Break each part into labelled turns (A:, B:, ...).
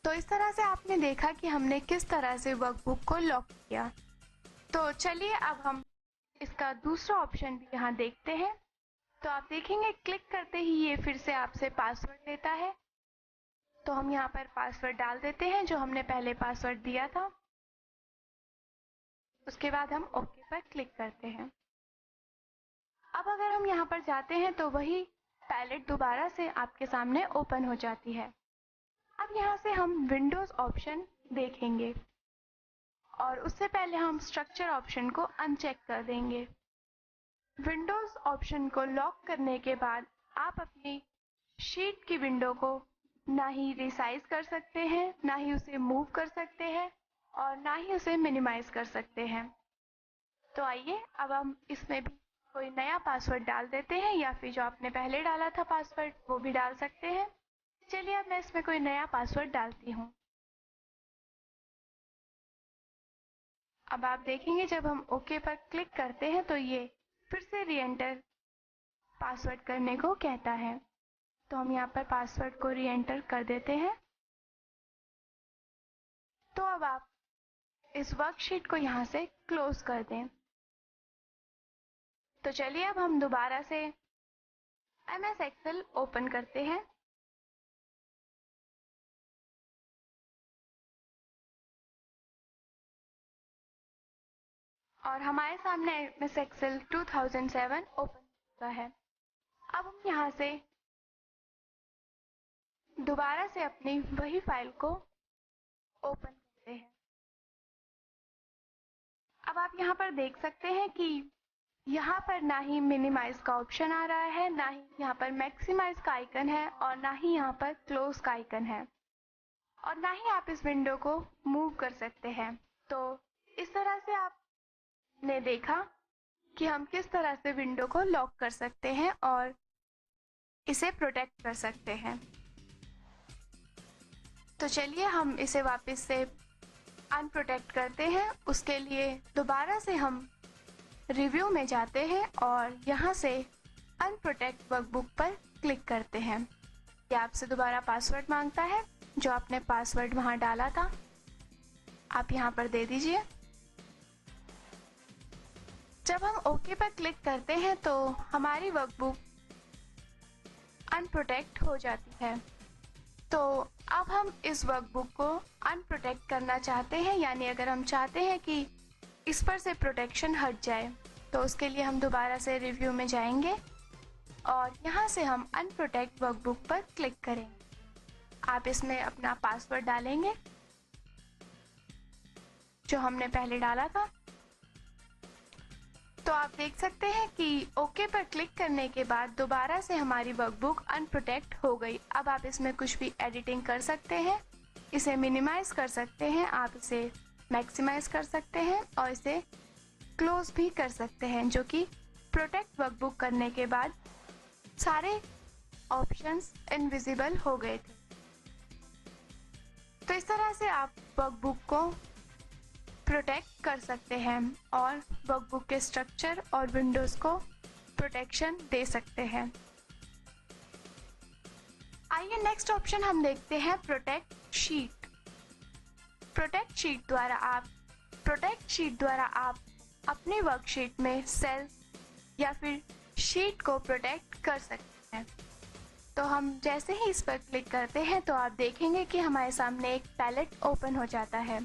A: तो इस तरह से आपने देखा कि हमने किस तरह से वर्कबुक को लॉक किया। तो चलिए अब हम इसका दूसरा ऑप्शन भी यहाँ देखते हैं। तो आप देखेंगे क्लिक करते ही ये फिर से आपसे पासवर्ड लेता है। तो हम यहाँ पर पासवर्ड डाल देते हैं जो हमने पहले पासवर्ड दिया था। उसके बाद हम ओके पर क्लिक करते हैं। अब अगर हम यहाँ पर जाते हैं तो वही पैलेट दोबारा से आपके सामने ओपन हो जाती है। अब यहाँ से हम विंडोज ऑप्शन देखेंगे और उससे पहले हम स्ट्रक्चर ऑप्शन को अनचेक कर देंगे। विंडोज ऑप्शन को लॉक करने के बाद आप अपनी शीट की विंडो को ना ही रिसाइज कर सकते हैं, ना ही उसे मूव कर सकते हैं और ना ही उसे मिनिमाइज कर सकते हैं। तो आइए अब हम इसमें भी कोई नया पासवर्ड डाल देते हैं, या फिर जो आपने पहले डाला था पासवर्ड वो भी डाल सकते हैं। चलिए अब मैं इसमें कोई नया पासवर्ड डालती हूँ। अब आप देखेंगे जब हम ओके पर क्लिक करते हैं तो ये फिर से री एंटर पासवर्ड करने को कहता है। तो हम यहाँ पर पासवर्ड को री एंटर कर देते हैं। तो अब आप इस वर्कशीट को यहाँ से क्लोज कर दें। तो चलिए अब हम दोबारा से MS एक्सेल ओपन करते हैं। और हमारे सामने MS एक्सेल 2007 ओपन हुआ है। अब हम यहाँ से दोबारा से अपनी वही फाइल को ओपन करते हैं। अब आप यहाँ पर देख सकते हैं कि यहाँ पर ना ही मिनिमाइज का ऑप्शन आ रहा है, ना ही यहाँ पर मैक्सिमाइज का आइकन है और ना ही यहाँ पर क्लोज का आइकन है, और ना ही आप इस विंडो को मूव कर सकते हैं। तो इस तरह से आपने देखा कि हम किस तरह से विंडो को लॉक कर सकते हैं और इसे प्रोटेक्ट कर सकते हैं। तो चलिए हम इसे वापस से अनप्रोटेक्ट करते हैं। उसके लिए दोबारा से हम रिव्यू में जाते हैं और यहाँ से अनप्रोटेक्ट वर्कबुक पर क्लिक करते हैं। ये आपसे दोबारा पासवर्ड मांगता है, जो आपने पासवर्ड वहाँ डाला था आप यहाँ पर दे दीजिए। जब हम ओके पर क्लिक करते हैं तो हमारी वर्कबुक अनप्रोटेक्ट हो जाती है। तो अब हम इस वर्कबुक को अनप्रोटेक्ट करना चाहते हैं, यानी अगर हम चाहते हैं कि इस पर से प्रोटेक्शन हट जाए, तो उसके लिए हम दोबारा से रिव्यू में जाएंगे और यहाँ से हम अनप्रोटेक्ट वर्कबुक पर क्लिक करेंगे। आप इसमें अपना पासवर्ड डालेंगे जो हमने पहले डाला था। तो आप देख सकते हैं कि ओके पर क्लिक करने के बाद दोबारा से हमारी वर्कबुक अनप्रोटेक्ट हो गई। अब आप इसमें कुछ भी एडिटिंग कर सकते हैं, इसे मिनिमाइज कर सकते हैं, आप इसे मैक्सिमाइज कर सकते हैं और इसे क्लोज भी कर सकते हैं, जो कि प्रोटेक्ट वर्कबुक करने के बाद सारे ऑप्शंस इनविजिबल हो गए थे। तो इस तरह से आप वर्कबुक को प्रोटेक्ट कर सकते हैं और वर्कबुक के स्ट्रक्चर और विंडोज को प्रोटेक्शन दे सकते हैं। आइए नेक्स्ट ऑप्शन हम देखते हैं प्रोटेक्ट शीट। प्रोटेक्ट शीट द्वारा आप अपनी वर्कशीट में सेल्स या फिर शीट को प्रोटेक्ट कर सकते हैं। तो हम जैसे ही इस पर क्लिक करते हैं तो आप देखेंगे कि हमारे सामने एक पैलेट ओपन हो जाता है।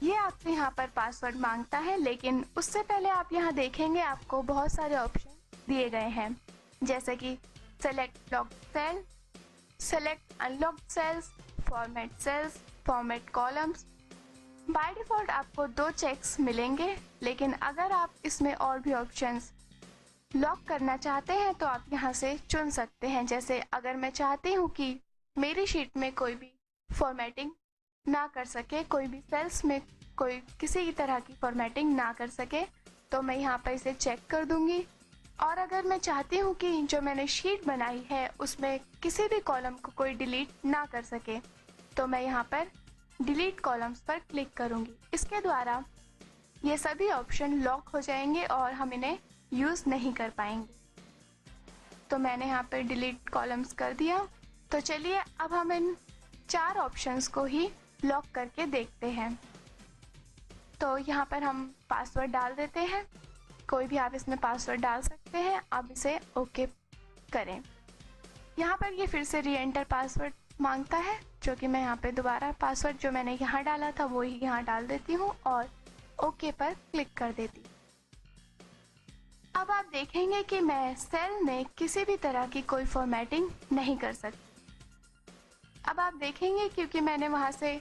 A: ये आपसे यहाँ पर पासवर्ड मांगता है, लेकिन उससे पहले आप यहाँ देखेंगे आपको बहुत सारे ऑप्शन दिए गए हैं, जैसे कि select locked cell, select unlocked cells, format cells, format columns. By default आपको 2 चेक्स मिलेंगे, लेकिन अगर आप इसमें और भी ऑप्शंस लॉक करना चाहते हैं तो आप यहाँ से चुन सकते हैं। जैसे अगर मैं चाहती हूँ कि मेरी शीट में कोई भी फॉर्मेटिंग ना कर सके, कोई भी सेल्स में कोई किसी भी तरह की फॉर्मेटिंग ना कर सके, तो मैं यहाँ पर इसे चेक कर दूंगी। और अगर मैं चाहती हूँ कि जो मैंने शीट बनाई है उसमें किसी भी कॉलम को कोई डिलीट ना कर सके, तो मैं यहाँ पर डिलीट कॉलम्स पर क्लिक करूँगी। इसके द्वारा ये सभी ऑप्शन लॉक हो जाएंगे और हम इन्हें यूज़ नहीं कर पाएंगे। तो मैंने यहाँ पर डिलीट कॉलम्स कर दिया। तो चलिए अब हम इन 4 ऑप्शंस को ही लॉक करके देखते हैं। तो यहाँ पर हम पासवर्ड डाल देते हैं, कोई भी आप इसमें पासवर्ड डाल सकते हैं। अब इसे ओके करें। यहाँ पर ये फिर से री एंटर पासवर्ड मांगता है, जो कि मैं यहाँ पे दोबारा पासवर्ड जो मैंने यहाँ डाला था वो ही यहाँ डाल देती हूँ और ओके पर क्लिक कर देती हूँ। अब आप देखेंगे कि मैं सेल में किसी भी तरह की कोई फॉर्मेटिंग नहीं कर सकती। अब आप देखेंगे क्योंकि मैंने वहाँ से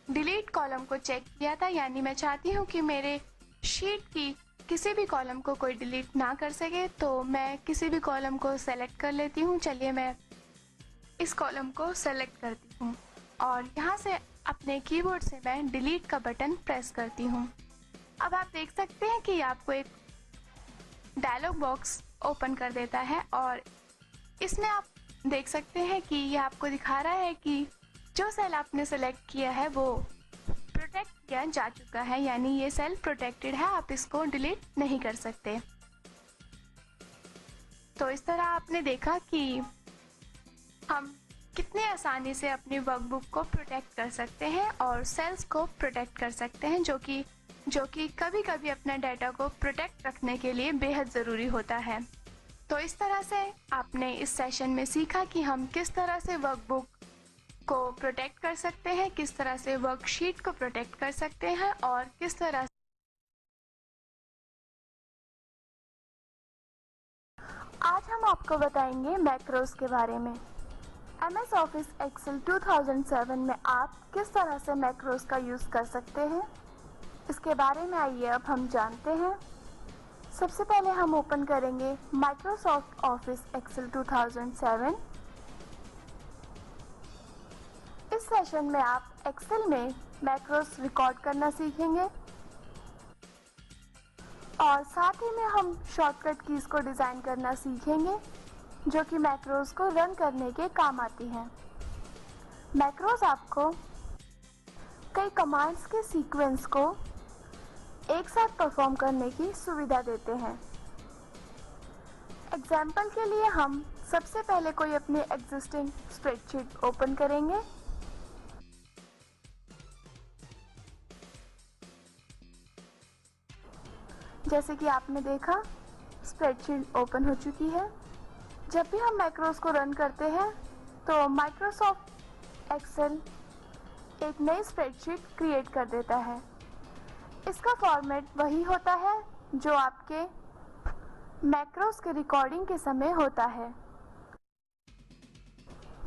A: डिलीट कॉलम को चेक किया था, यानी मैं चाहती हूँ कि मेरे शीट की किसी भी कॉलम को कोई डिलीट ना कर सके, तो मैं किसी भी कॉलम को सेलेक्ट कर लेती हूँ। चलिए मैं इस कॉलम को सेलेक्ट करती हूँ और यहाँ से अपने कीबोर्ड से मैं डिलीट का बटन प्रेस करती हूँ। अब आप देख सकते हैं कि आपको एक डायलॉग बॉक्स ओपन कर देता है और इसमें आप देख सकते हैं कि ये आपको दिखा रहा है कि जो सेल आपने सेलेक्ट किया है वो प्रोटेक्ट किया जा चुका है, यानी ये सेल प्रोटेक्टेड है, आप इसको डिलीट नहीं कर सकते। तो इस तरह आपने देखा कि हम कितने आसानी से अपनी वर्कबुक को प्रोटेक्ट कर सकते हैं और सेल्स को प्रोटेक्ट कर सकते हैं, जो कि कभी कभी अपना डाटा को प्रोटेक्ट रखने के लिए बेहद ज़रूरी होता है। तो इस तरह से आपने इस सेशन में सीखा कि हम किस तरह से वर्कबुक को प्रोटेक्ट कर सकते हैं, किस तरह से वर्कशीट को प्रोटेक्ट कर सकते हैं और किस तरह आज हम आपको बताएंगे मैक्रोस के बारे में। MS ऑफिस एक्सेल 2007 में आप किस तरह से मैक्रोस का यूज़ कर सकते हैं, इसके बारे में आइए अब हम जानते हैं। सबसे पहले हम ओपन करेंगे माइक्रोसॉफ्ट ऑफिस एक्सेल 2007। इस सेशन में आप एक्सेल में मैक्रोस रिकॉर्ड करना सीखेंगे और साथ ही में हम शॉर्टकट कीज़ को डिज़ाइन करना सीखेंगे, जो कि मैक्रोस को रन करने के काम आती हैं। मैक्रोस आपको कई कमांड्स के सीक्वेंस को एक साथ परफॉर्म करने की सुविधा देते हैं। एग्जाम्पल के लिए हम सबसे पहले कोई अपनी एग्जिस्टिंग स्प्रेडशीट ओपन करेंगे। जैसे कि आपने देखा स्प्रेडशीट ओपन हो चुकी है। जब भी हम मैक्रोस को रन करते हैं तो माइक्रोसॉफ्ट एक्सेल एक नई स्प्रेडशीट क्रिएट कर देता है। इसका फॉर्मेट वही होता है जो आपके मैक्रोस के रिकॉर्डिंग के समय होता है।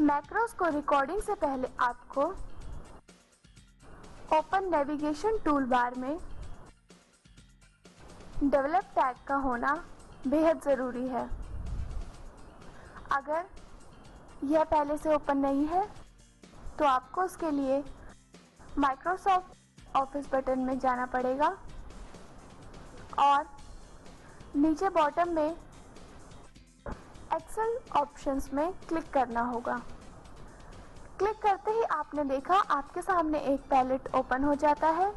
A: मैक्रोस को रिकॉर्डिंग से पहले आपको ओपन नेविगेशन टूल बार में डेवलप टैग का होना बेहद ज़रूरी है। अगर यह पहले से ओपन नहीं है तो आपको उसके लिए माइक्रोसॉफ्ट ऑफिस बटन में जाना पड़ेगा और नीचे बॉटम में एक्सेल ऑप्शंस में क्लिक करना होगा। क्लिक करते ही आपने देखा आपके सामने एक पैलेट ओपन हो जाता है।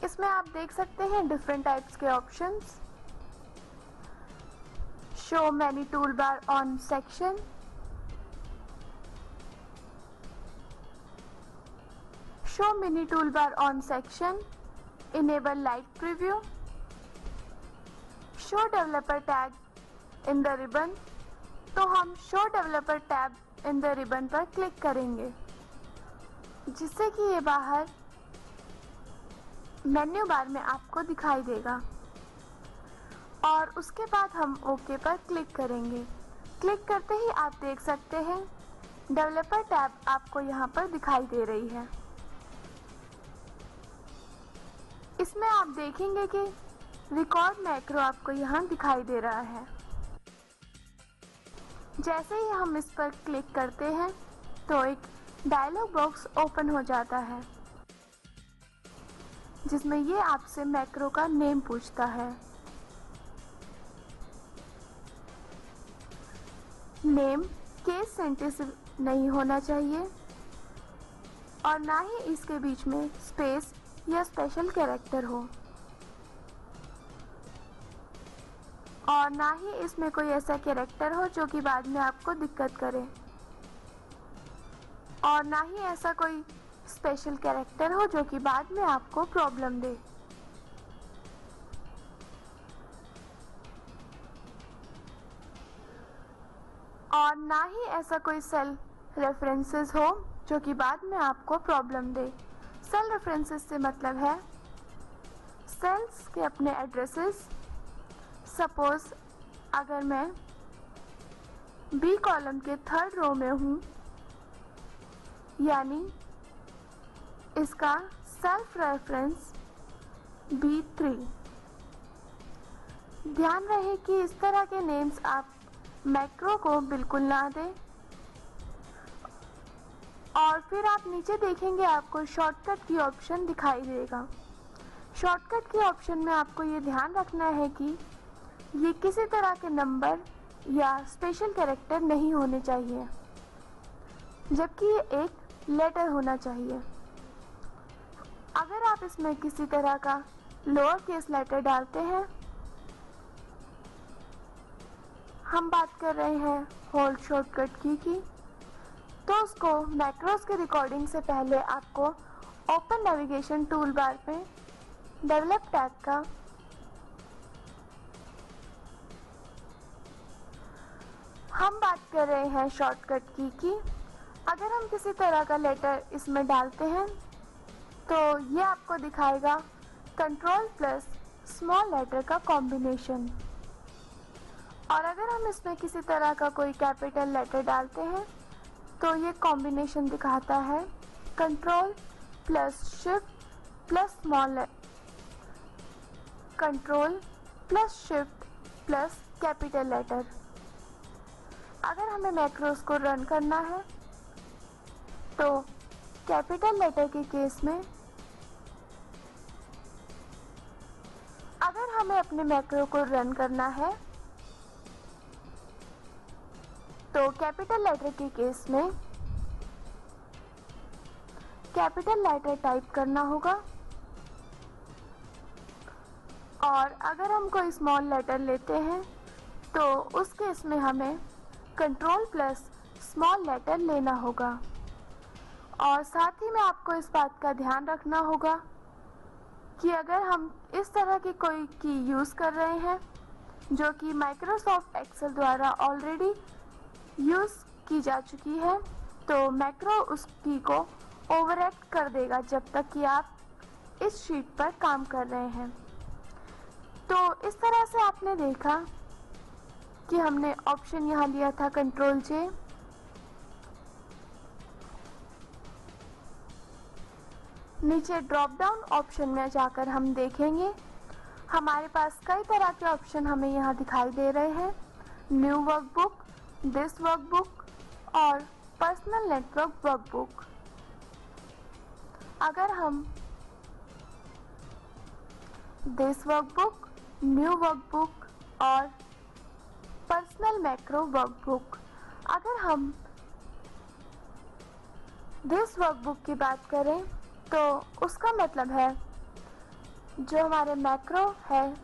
A: इसमें आप देख सकते हैं डिफरेंट टाइप्स के options. Show many tool bar on section, show mini tool bar on section, enable light preview, show developer tag in the ribbon. तो हम show developer tab in the ribbon पर क्लिक करेंगे, जिससे कि ये बाहर menu bar में आपको दिखाई देगा और उसके बाद हम ओके पर क्लिक करेंगे। क्लिक करते ही आप देख सकते हैं डेवलपर टैब आपको यहाँ पर दिखाई दे रही है। इसमें आप देखेंगे कि रिकॉर्ड मैक्रो आपको यहाँ दिखाई दे रहा है। जैसे ही हम इस पर क्लिक करते हैं तो एक डायलॉग बॉक्स ओपन हो जाता है, जिसमें ये आपसे मैक्रो का नेम पूछता है। नेम केस सेंटेंसिव नहीं होना चाहिए और ना ही इसके बीच में स्पेस या स्पेशल कैरेक्टर हो और ना ही इसमें कोई ऐसा कैरेक्टर हो जो कि बाद में आपको दिक्कत करे। और ना ही ऐसा कोई स्पेशल कैरेक्टर हो जो कि बाद में आपको प्रॉब्लम दे। और ना ही ऐसा कोई सेल रेफरेंसेस हो जो कि बाद में आपको प्रॉब्लम दे। सेल रेफरेंसेस से मतलब है सेल्स के अपने एड्रेसेस। सपोज अगर मैं बी कॉलम के थर्ड रो में हूँ, यानी इसका सेल्फ रेफरेंस B3। ध्यान रहे कि इस तरह के नेम्स आप मैक्रो को बिल्कुल ना दें। और फिर आप नीचे देखेंगे आपको शॉर्टकट की ऑप्शन दिखाई देगा। शॉर्टकट की ऑप्शन में आपको ये ध्यान रखना है कि ये किसी तरह के नंबर या स्पेशल कैरेक्टर नहीं होने चाहिए, जबकि ये एक लेटर होना चाहिए। अगर आप इसमें किसी तरह का लोअर केस लेटर डालते हैं, हम बात कर रहे हैं होल्ड शॉर्टकट की, तो उसको मैक्रोस के रिकॉर्डिंग से पहले आपको ओपन नेविगेशन टूल बार में डेवलप टैग का हम बात कर रहे हैं शॉर्टकट की अगर हम किसी तरह का लेटर इसमें डालते हैं तो ये आपको दिखाएगा कंट्रोल प्लस स्मॉल लेटर का कॉम्बिनेशन। और अगर हम इसमें किसी तरह का कोई कैपिटल लेटर डालते हैं तो ये कॉम्बिनेशन दिखाता है control plus shift plus control plus shift plus capital letter. अगर हमें मैक्रोस को रन करना है तो कैपिटल लेटर के केस में अगर हमें अपने मैक्रो को रन करना है तो कैपिटल लेटर के केस में कैपिटल लेटर टाइप करना होगा। और अगर हम कोई स्मॉल लेटर लेते हैं तो उस केस में हमें कंट्रोल प्लस स्मॉल लेटर लेना होगा। और साथ ही में आपको इस बात का ध्यान रखना होगा कि अगर हम इस तरह की कोई की यूज़ कर रहे हैं जो कि माइक्रोसॉफ्ट एक्सेल द्वारा ऑलरेडी यूज़ की जा चुकी है, तो मैक्रो उस की को ओवरराइट कर देगा जब तक कि आप इस शीट पर काम कर रहे हैं। तो इस तरह से आपने देखा कि हमने ऑप्शन यहाँ लिया था कंट्रोल J। नीचे ड्रॉप डाउन ऑप्शन में जाकर हम देखेंगे हमारे पास कई तरह के ऑप्शन हमें यहाँ दिखाई दे रहे हैं। न्यू वर्कबुक, दिस वर्कबुक और पर्सनल नेटवर्क वर्कबुक। अगर हम दिस वर्कबुक, न्यू वर्कबुक और पर्सनल मैक्रो वर्कबुक, अगर हम दिस वर्कबुक की बात करें तो उसका मतलब है जो हमारे मैक्रो है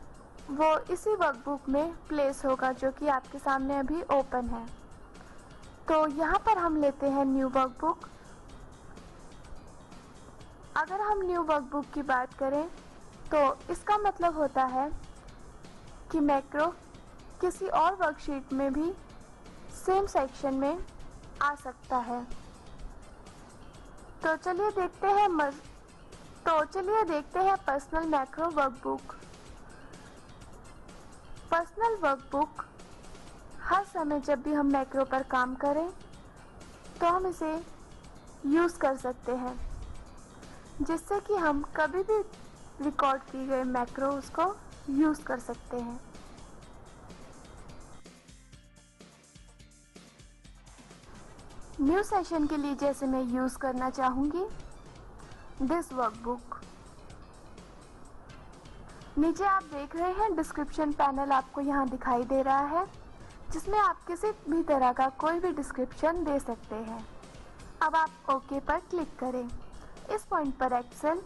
A: वो इसी वर्कबुक में प्लेस होगा जो कि आपके सामने अभी ओपन है। तो यहाँ पर हम लेते हैं न्यू वर्कबुक। अगर हम न्यू वर्कबुक की बात करें तो इसका मतलब होता है कि मैक्रो किसी और वर्कशीट में भी सेम सेक्शन में आ सकता है। तो चलिए देखते हैं personal macro workbook. Personal workbook हर समय जब भी हम मैक्रो पर काम करें तो हम इसे यूज़ कर सकते हैं, जिससे कि हम कभी भी रिकॉर्ड की गई मैक्रो उसको यूज़ कर सकते हैं। न्यू सेशन के लिए जैसे मैं यूज़ करना चाहूँगी दिस वर्कबुक। नीचे आप देख रहे हैं डिस्क्रिप्शन पैनल आपको यहाँ दिखाई दे रहा है, जिसमें आप किसी भी तरह का कोई भी डिस्क्रिप्शन दे सकते हैं। अब आप ओके पर क्लिक करें। इस पॉइंट पर एक्सेल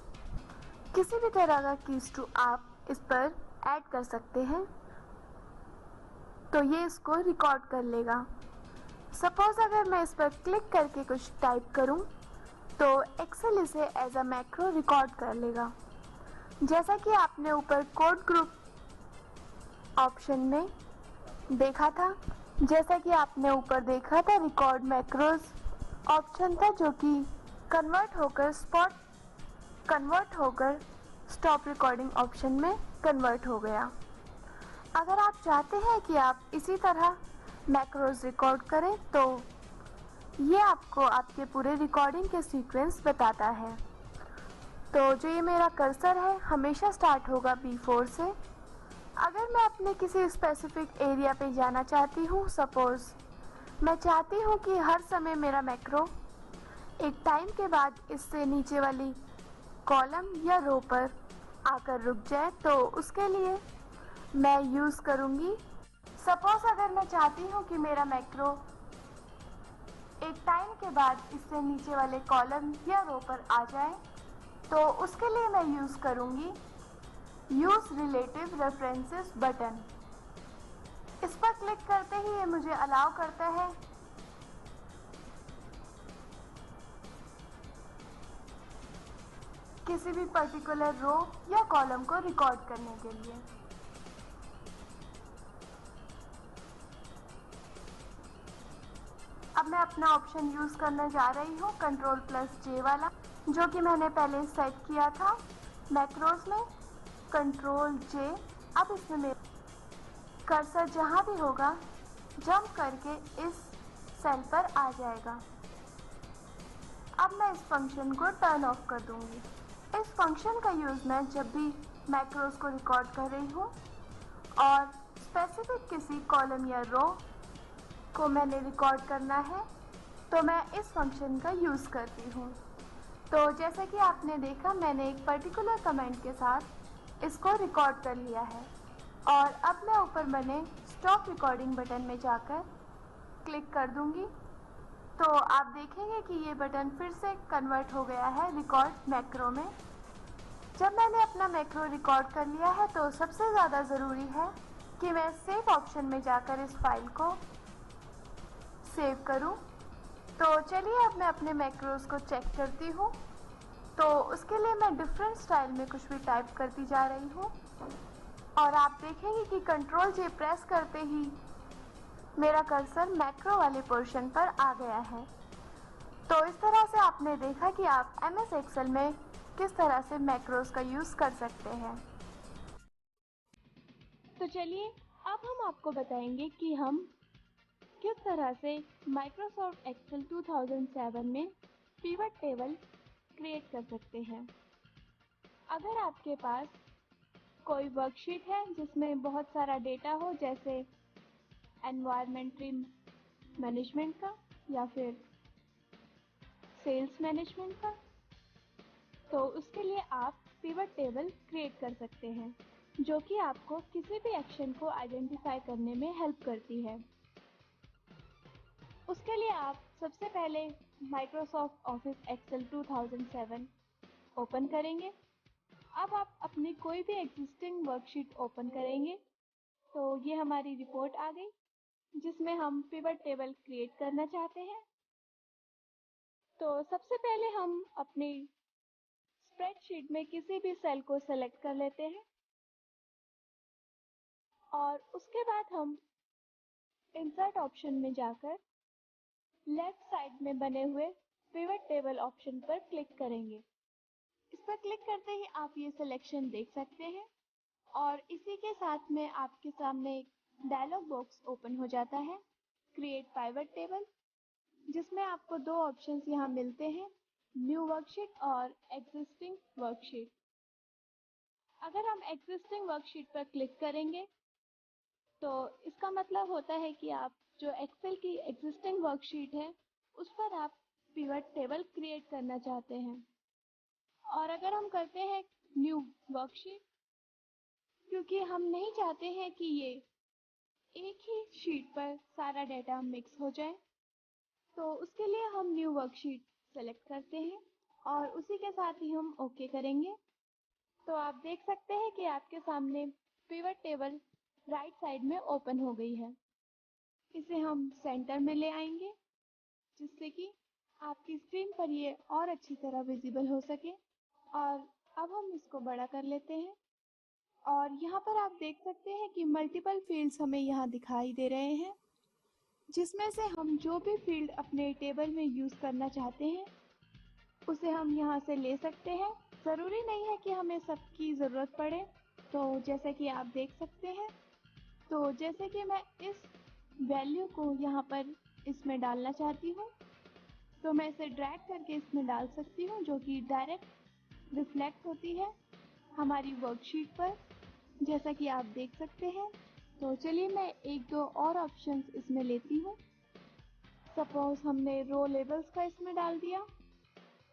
A: किसी भी तरह का कीज टू आप इस पर ऐड कर सकते हैं, तो ये इसको रिकॉर्ड कर लेगा। सपोज अगर मैं इस पर क्लिक करके कुछ टाइप करूं, तो एक्सेल इसे एज अ मैक्रो रिकॉर्ड कर लेगा। जैसा कि आपने ऊपर कोड ग्रुप ऑप्शन में देखा था, जैसा कि आपने ऊपर देखा था, रिकॉर्ड मैक्रोज ऑप्शन था जो कि कन्वर्ट होकर स्टॉप रिकॉर्डिंग ऑप्शन में कन्वर्ट हो गया। अगर आप चाहते हैं कि आप इसी तरह मैक्रोज रिकॉर्ड करें, तो ये आपको आपके पूरे रिकॉर्डिंग के सीक्वेंस बताता है। तो जो ये मेरा कर्सर है हमेशा स्टार्ट होगा B4 से। अगर मैं अपने किसी स्पेसिफिक एरिया पे जाना चाहती हूँ, सपोज मैं चाहती हूँ कि हर समय मेरा मैक्रो एक टाइम के बाद इससे नीचे वाली कॉलम या रो पर आकर रुक जाए, तो उसके लिए मैं यूज़ करूँगी। सपोज अगर मैं चाहती हूँ कि मेरा मैक्रो एक टाइम के बाद इससे नीचे वाले कॉलम या रो पर आ जाए, तो उसके लिए मैं यूज़ करूँगी यूज़ रिलेटिव रेफरेंसेस बटन। इस पर क्लिक करते ही ये मुझे अलाउ करता है किसी भी पर्टिकुलर रो या कॉलम को रिकॉर्ड करने के लिए। अब मैं अपना ऑप्शन यूज़ करने जा रही हूँ Ctrl+J वाला, जो कि मैंने पहले सेट किया था मैक्रोज में। Ctrl+J। अब इसमें मेरा कर्सर जहाँ भी होगा जंप करके इस सेल पर आ जाएगा। अब मैं इस फंक्शन को टर्न ऑफ कर दूंगी। इस फंक्शन का यूज़ मैं जब भी मैक्रोज को रिकॉर्ड कर रही हूँ और स्पेसिफिक किसी कॉलम या रो को मैंने रिकॉर्ड करना है, तो मैं इस फंक्शन का यूज़ करती हूँ। तो जैसे कि आपने देखा, मैंने एक पर्टिकुलर कमेंट के साथ इसको रिकॉर्ड कर लिया है और अब मैं ऊपर बने स्टॉप रिकॉर्डिंग बटन में जाकर क्लिक कर दूंगी, तो आप देखेंगे कि ये बटन फिर से कन्वर्ट हो गया है रिकॉर्ड मैक्रो में। जब मैंने अपना मैक्रो रिकॉर्ड कर लिया है, तो सबसे ज़्यादा ज़रूरी है कि मैं सेव ऑप्शन में जाकर इस फाइल को सेव करूं। तो चलिए अब मैं अपने मैक्रोज को चेक करती हूँ। तो उसके लिए मैं डिफरेंट स्टाइल में कुछ भी टाइप करती जा रही हूँ और आप देखेंगे कि Ctrl+J प्रेस करते ही मेरा कर्सर मैक्रो वाले पोर्शन पर आ गया है। तो इस तरह से आपने देखा कि आप MS एक्सेल में किस तरह से मैक्रोज का यूज़ कर सकते हैं। तो चलिए अब हम आपको बताएंगे कि हम किस तरह से माइक्रोसॉफ्ट एक्सेल 2007 में पिवट टेबल क्रिएट कर सकते हैं। अगर आपके पास कोई वर्कशीट है जिसमें बहुत सारा डेटा हो, जैसे एनवायरमेंटरी मैनेजमेंट का या फिर सेल्स मैनेजमेंट का, तो उसके लिए आप पिवट टेबल क्रिएट कर सकते हैं, जो कि आपको किसी भी एक्शन को आइडेंटिफाई करने में हेल्प करती है। उसके लिए आप सबसे पहले माइक्रोसॉफ्ट ऑफिस एक्सेल 2007 ओपन करेंगे। अब आप अपनी कोई भी एग्जिस्टिंग वर्कशीट ओपन करेंगे, तो ये हमारी रिपोर्ट आ गई जिसमें हम पिवट टेबल क्रिएट करना चाहते हैं। तो सबसे पहले हम अपनी स्प्रेडशीट में किसी भी सेल को सेलेक्ट कर लेते हैं और उसके बाद हम इंसर्ट ऑप्शन में जाकर लेफ्ट साइड में बने हुए पिवट टेबल ऑप्शन पर क्लिक करेंगे। इस पर क्लिक करते ही आप ये सिलेक्शन देख सकते हैं और इसी के साथ में आपके सामने एक डायलॉग बॉक्स ओपन हो जाता है, क्रिएट पिवट टेबल, जिसमें आपको दो ऑप्शंस यहाँ मिलते हैं, न्यू वर्कशीट और एग्जिस्टिंग वर्कशीट। अगर हम एग्जिस्टिंग वर्कशीट पर क्लिक करेंगे, तो इसका मतलब होता है कि आप जो एक्सेल की एग्जिस्टिंग वर्कशीट है उस पर आप पिवट टेबल क्रिएट करना चाहते हैं। और अगर हम करते हैं न्यू वर्कशीट, क्योंकि हम नहीं चाहते हैं कि ये एक ही शीट पर सारा डेटा मिक्स हो जाए, तो उसके लिए हम न्यू वर्कशीट सेलेक्ट करते हैं और उसी के साथ ही हम ओके करेंगे। तो आप देख सकते हैं कि आपके सामने पिवट टेबल राइट साइड में ओपन हो गई है। इसे हम सेंटर में ले आएंगे जिससे कि आपकी स्क्रीन पर ये और अच्छी तरह विजिबल हो सके। और अब हम इसको बड़ा कर लेते हैं और यहाँ पर आप देख सकते हैं कि मल्टीपल फील्ड्स हमें यहाँ दिखाई दे रहे हैं, जिसमें से हम जो भी फील्ड अपने टेबल में यूज़ करना चाहते हैं उसे हम यहाँ से ले सकते हैं। ज़रूरी नहीं है कि हमें सबकी ज़रूरत पड़े। तो जैसे कि आप देख सकते हैं, तो जैसे कि मैं इस वैल्यू को यहाँ पर इसमें डालना चाहती हूँ तो मैं इसे ड्रैग करके इसमें डाल सकती हूँ, जो कि डायरेक्ट रिफ्लेक्ट होती है हमारी वर्कशीट पर, जैसा कि आप देख सकते हैं। तो चलिए मैं एक दो और ऑप्शंस इसमें लेती हूँ। सपोज हमने रो लेबल्स का इसमें डाल दिया,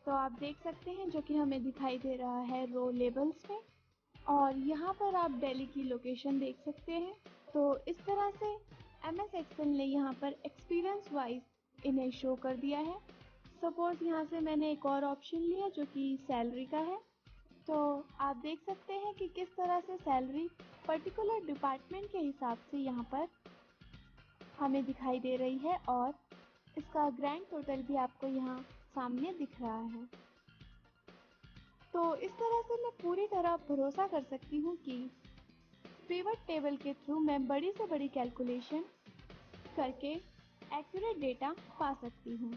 A: तो आप देख सकते हैं जो कि हमें दिखाई दे रहा है रो लेबल्स में। और यहाँ पर आप दिल्ली की लोकेशन देख सकते हैं। तो इस तरह से MS एक्सेल ने यहाँ पर एक्सपीरियंस वाइज इन्हें शो कर दिया है। सपोज यहाँ से मैंने एक और ऑप्शन लिया जो कि सैलरी का है। तो आप देख सकते हैं कि किस तरह से सैलरी पर्टिकुलर डिपार्टमेंट के हिसाब से यहाँ पर हमें दिखाई दे रही है और इसका ग्रैंड टोटल भी आपको यहाँ सामने दिख रहा है। तो इस तरह से मैं पूरी तरह भरोसा कर सकती हूँ कि पिवट टेबल के थ्रू मैं बड़ी से बड़ी कैलकुलेशन करके एक्यूरेट डेटा पा सकती हूँ।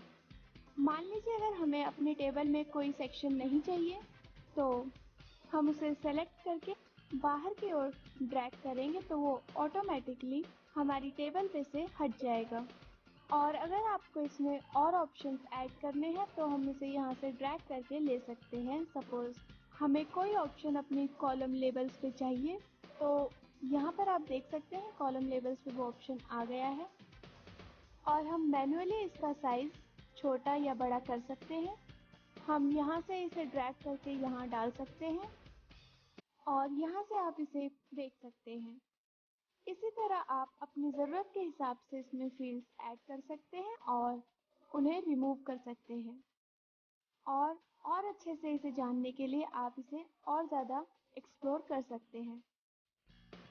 A: मान लीजिए अगर हमें अपने टेबल में कोई सेक्शन नहीं चाहिए तो हम उसे सेलेक्ट करके बाहर की ओर ड्रैग करेंगे तो वो ऑटोमेटिकली हमारी टेबल पे से हट जाएगा। और अगर आपको इसमें और ऑप्शंस ऐड करने हैं तो हम इसे यहाँ से ड्रैग करके ले सकते हैं। सपोज हमें कोई ऑप्शन अपनी कॉलम लेबल्स पे चाहिए तो यहाँ पर आप देख सकते हैं कॉलम लेबल्स पे वो ऑप्शन आ गया है और हम मैन्युअली इसका साइज छोटा या बड़ा कर सकते हैं। हम यहाँ से इसे ड्रैग करके यहाँ डाल सकते हैं और यहाँ से आप इसे देख सकते हैं। इसी तरह आप अपनी ज़रूरत के हिसाब से इसमें फील्ड्स ऐड कर सकते हैं और उन्हें रिमूव कर सकते हैं। और अच्छे से इसे जानने के लिए आप इसे और ज़्यादा एक्सप्लोर कर सकते हैं।